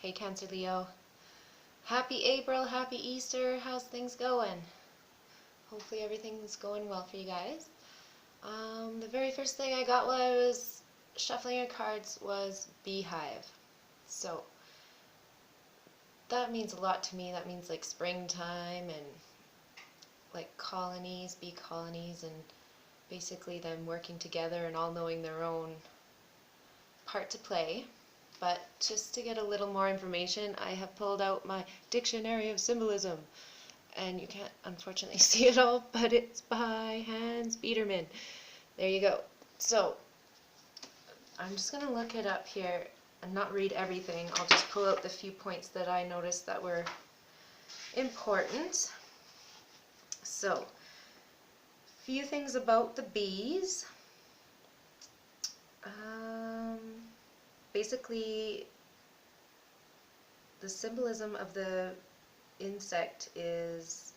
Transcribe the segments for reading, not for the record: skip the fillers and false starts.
Hey Cancer Leo. Happy April, happy Easter. How's things going? Hopefully everything's going well for you guys. The very first thing I got while I was shuffling your cards was BEEHIVE. So that means a lot to me. That means like springtime and like colonies, bee colonies, and basically them working together and all knowing their own part to play. But just to get a little more information, I have pulled out my Dictionary of Symbolism. And you can't unfortunately see it all, but it's by Hans Biederman. There you go. So, I'm just going to look it up here and not read everything. I'll just pull out the few points that I noticed that were important. So, few things about the bees. Basically, the symbolism of the insect is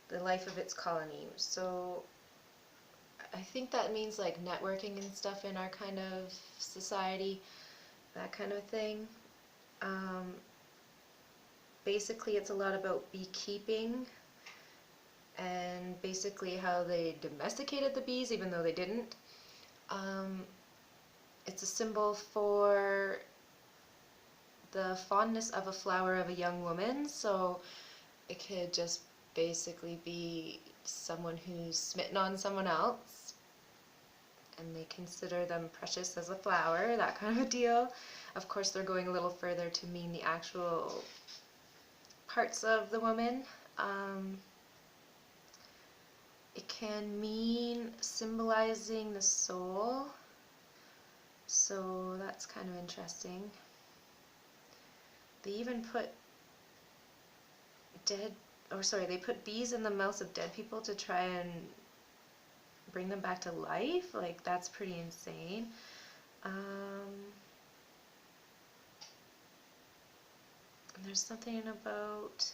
the life of its colony. So I think that means like networking and stuff in our kind of society, that kind of thing. Basically it's a lot about beekeeping and basically how they domesticated the bees even though they didn't. It's a symbol for the fondness of a flower of a young woman, so it could just basically be someone who's smitten on someone else and they consider them precious as a flower, that kind of a deal. Of course they're going a little further to mean the actual parts of the woman. It can mean symbolizing the soul, so that's kind of interesting. They even put they put bees in the mouths of dead people to try and bring them back to life. Like, that's pretty insane. And there's something about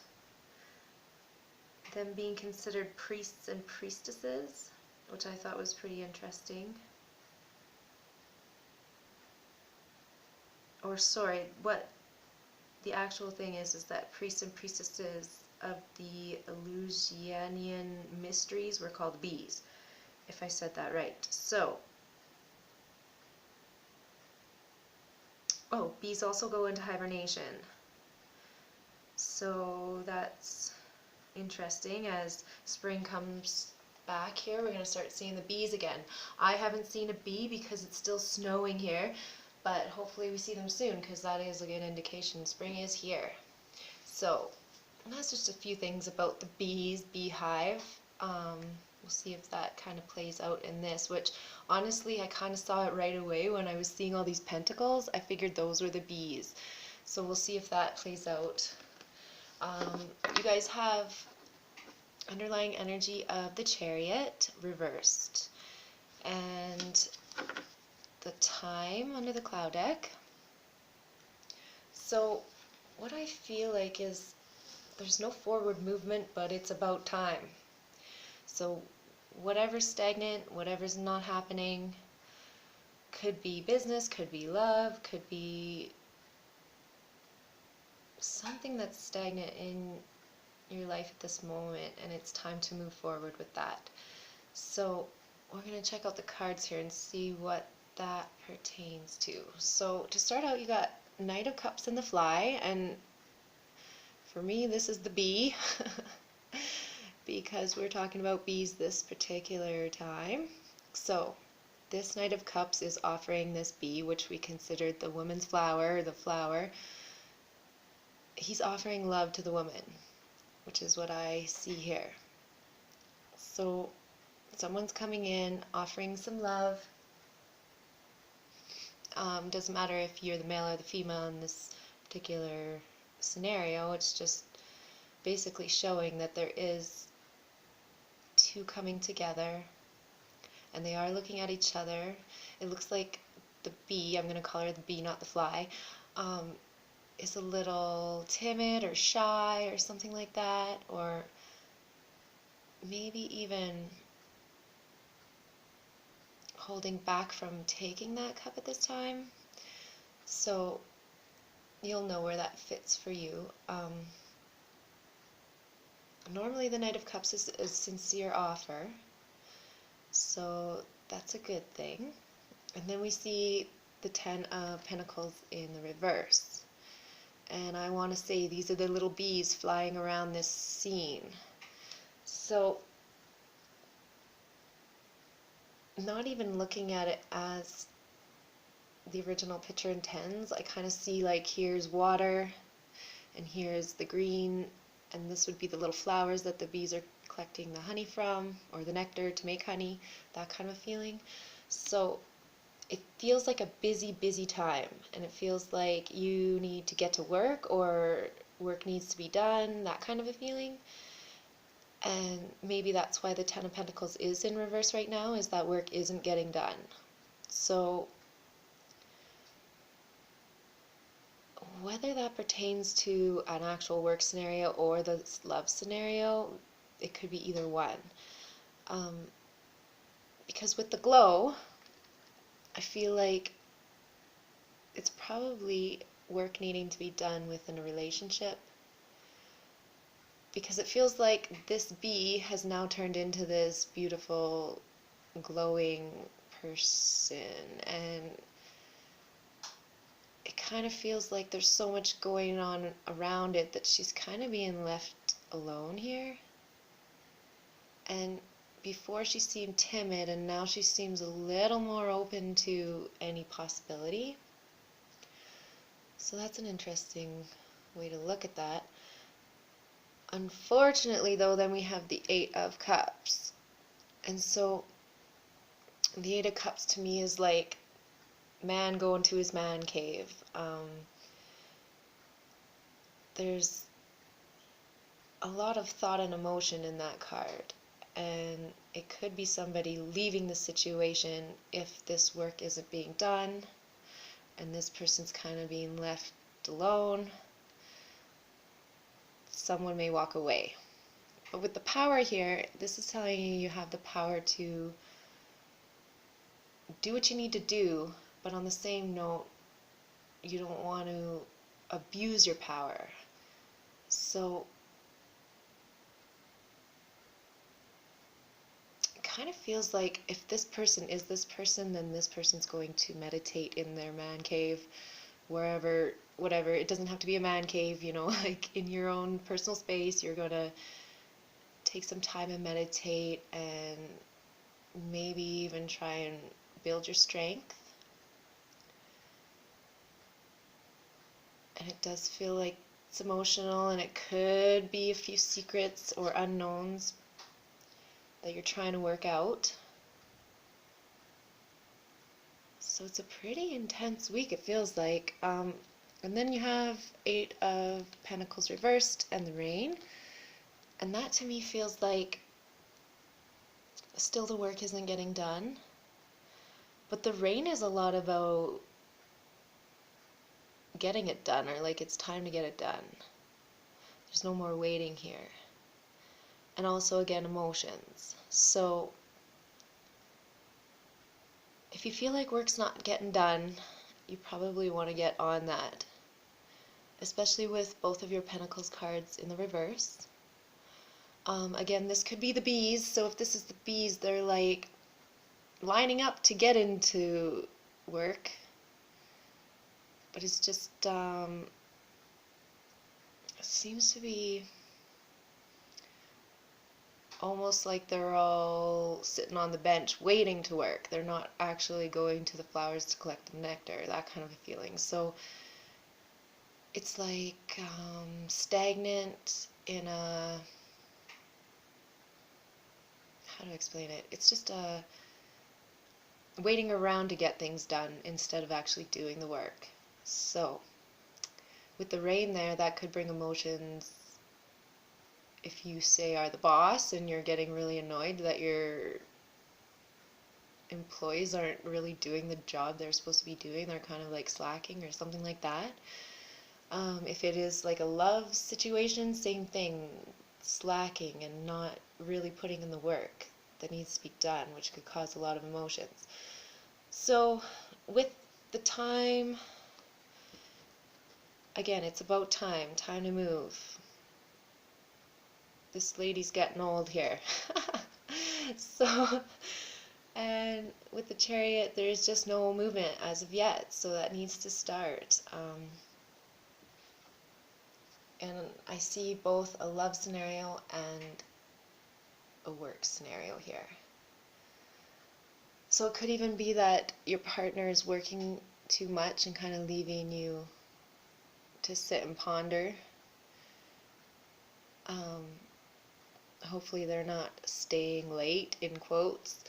them being considered priests and priestesses, which I thought was pretty interesting. Or sorry, what the actual thing is that priests and priestesses of the Eleusinian mysteries were called bees, if I said that right. So, bees also go into hibernation. So that's interesting. As spring comes back here, we're going to start seeing the bees again. I haven't seen a bee because it's still snowing here, but hopefully we see them soon because that is a good indication spring is here. So that's just a few things about the bees, BEEHIVE. We'll see if that kind of plays out in this, which honestly I kind of saw it right away when I was seeing all these pentacles. I figured those were the bees. So we'll see if that plays out. You guys have underlying energy of the Chariot reversed and the Time under the Cloud deck. So what I feel like is there's no forward movement, but it's about time. So whatever's stagnant, whatever's not happening, could be business, could be love, could be something that's stagnant in your life at this moment, and it's time to move forward with that. So we're going to check out the cards here and see what that pertains to. So to start out, you got Knight of Cups and the Fly, and for me this is the bee because we're talking about bees this particular time. So this Knight of Cups is offering this bee, which we considered the woman's flower, the flower, he's offering love to the woman, which is what I see here. So someone's coming in, offering some love. Doesn't matter if you're the male or the female in this particular scenario, it's just basically showing that there is two coming together and they are looking at each other. It looks like the bee, I'm going to call her the bee, not the fly, is a little timid or shy or something like that, or maybe even holding back from taking that cup at this time. So you'll know where that fits for you. Normally the Knight of Cups is a sincere offer, so that's a good thing. And then we see the Ten of Pentacles in the reverse. And I want to say these are the little bees flying around this scene. So, not even looking at it as the original picture intends, I kind of see like here's water, and here's the green, and this would be the little flowers that the bees are collecting the honey from, or the nectar to make honey, that kind of feeling. So it feels like a busy, busy time, and it feels like you need to get to work, or work needs to be done, that kind of a feeling. And maybe that's why the Ten of Pentacles is in reverse right now, is that work isn't getting done. So whether that pertains to an actual work scenario or the love scenario, it could be either one. Because with the glow, I feel like it's probably work needing to be done within a relationship, because it feels like this bee has now turned into this beautiful, glowing person, and it kind of feels like there's so much going on around it that she's kind of being left alone here. And before she seemed timid, and now she seems a little more open to any possibility. So that's an interesting way to look at that. Unfortunately, though, then we have the Eight of Cups. And so the Eight of Cups to me is like man going to his man cave. There's a lot of thought and emotion in that card, and it could be somebody leaving the situation if this work isn't being done, and this person's kind of being left alone. Someone may walk away. But with the power here, this is telling you you have the power to do what you need to do, but on the same note, you don't want to abuse your power. So it kind of feels like if this person is this person, then this person's going to meditate in their man cave, wherever, whatever. It doesn't have to be a man cave, you know, like in your own personal space. You're going to take some time and meditate, and maybe even try and build your strength. And it does feel like it's emotional, and it could be a few secrets or unknowns that you're trying to work out. So it's a pretty intense week, it feels like. And then you have Eight of Pentacles reversed and the Rain. And that to me feels like still the work isn't getting done. But the Rain is a lot about getting it done, or like it's time to get it done. There's no more waiting here. And also, again, emotions. So if you feel like work's not getting done, you probably want to get on that. Especially with both of your Pentacles cards in the reverse. Again, this could be the bees. So if this is the bees, they're like lining up to get into work. But it's just, seems to be almost like they're all sitting on the bench waiting to work. They're not actually going to the flowers to collect the nectar, that kind of a feeling. So it's like stagnant in a, how do I explain it? It's just waiting around to get things done instead of actually doing the work. So with the Rain there, that could bring emotions if you say are the boss and you're getting really annoyed that your employees aren't really doing the job they're supposed to be doing. They're kind of like slacking or something like that. If it is like a love situation, same thing, slacking and not really putting in the work that needs to be done, which could cause a lot of emotions. So with the time, again, it's about time to move. This lady's getting old here. So, and with the Chariot, there's just no movement as of yet, so that needs to start. And I see both a love scenario and a work scenario here. So it could even be that your partner is working too much and kind of leaving you to sit and ponder. Hopefully they're not staying late, in quotes,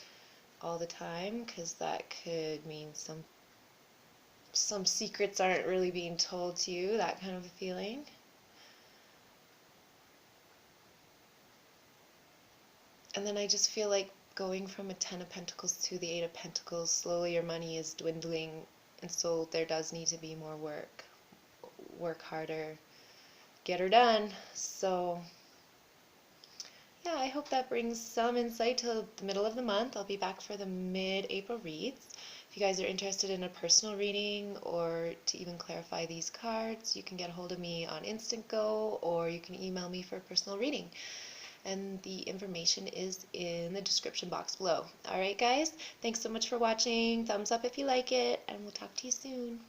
all the time, because that could mean some secrets aren't really being told to you, that kind of a feeling. And then I just feel like going from a Ten of Pentacles to the Eight of Pentacles, slowly your money is dwindling, and so there does need to be more work. Work harder, get her done. So yeah, I hope that brings some insight till the middle of the month. I'll be back for the mid-April reads. If you guys are interested in a personal reading or to even clarify these cards, you can get a hold of me on Instant Go, or you can email me for a personal reading. And the information is in the description box below. Alright guys, thanks so much for watching. Thumbs up if you like it, and we'll talk to you soon.